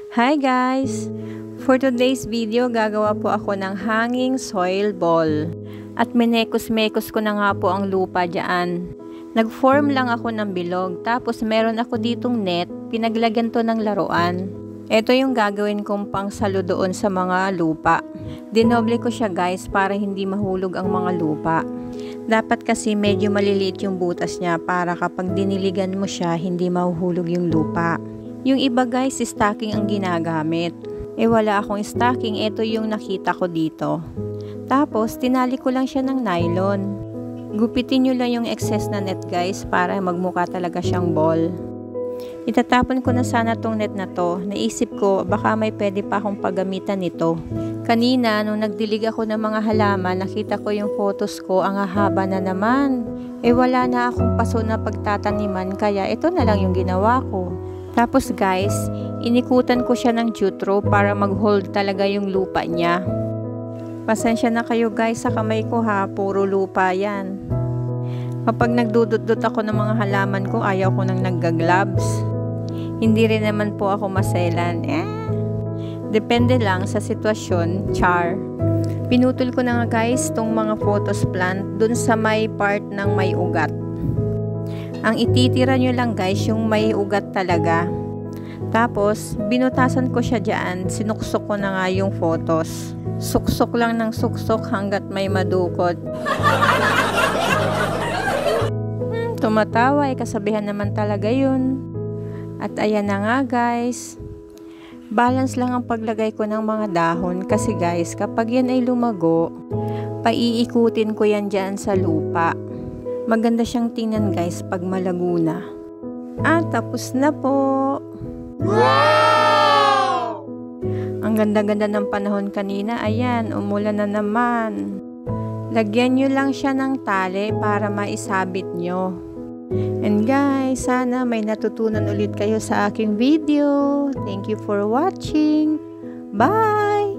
Hi guys! For today's video, gagawa po ako ng hanging soil ball. At minekos-mekos ko na nga po ang lupa dyan. Nag-form lang ako ng bilog, tapos meron ako ditong net, pinaglagyan to ng laruan. Ito yung gagawin kong pangsalo doon sa mga lupa. Dinoble ko siya guys para hindi mahulog ang mga lupa. Dapat kasi medyo maliliit yung butas niya para kapag diniligan mo siya, hindi mahuhulog yung lupa. Yung iba guys, stocking ang ginagamit. Wala akong stocking, ito yung nakita ko dito. Tapos, tinali ko lang siya ng nylon. Gupitin nyo lang yung excess na net guys para magmukha talaga siyang ball. Itatapon ko na sana tong net na to. Naisip ko, baka may pwede pa akong paggamitan nito. Kanina, nung nagdilig ako ng mga halaman, nakita ko yung photos ko, ang hahaba na naman. Wala na akong paso na pagtataniman, kaya ito na lang yung ginawa ko. Tapos guys, inikutan ko siya ng jutro para mag-hold talaga yung lupa niya. Pasensya na kayo guys sa kamay ko ha, puro lupa yan. Kapag nagdudot-dot ako ng mga halaman ko, ayaw ko nang nagga-gloves. Hindi rin naman po ako maselan. Depende lang sa sitwasyon, char. Pinutol ko na nga guys tong mga photos plant dun sa may part ng may ugat. Ang ititira nyo lang guys yung may ugat talaga. Tapos, binutasan ko siya dyan. Sinuksok ko na nga yung photos. Suksok lang ng suksok hanggat may madukot. Tumatawa, kasabihan naman talaga yun. At ayan na nga guys. Balance lang ang paglagay ko ng mga dahon. Kasi guys, kapag yan ay lumago, paiikutin ko yan dyan sa lupa. Maganda siyang tingnan guys pag malago na. Tapos na po. Wow! Ang ganda-ganda ng panahon kanina. Ayan, umulan na naman. Lagyan nyo lang siya ng tali para maisabit nyo. And guys, sana may natutunan ulit kayo sa aking video. Thank you for watching. Bye!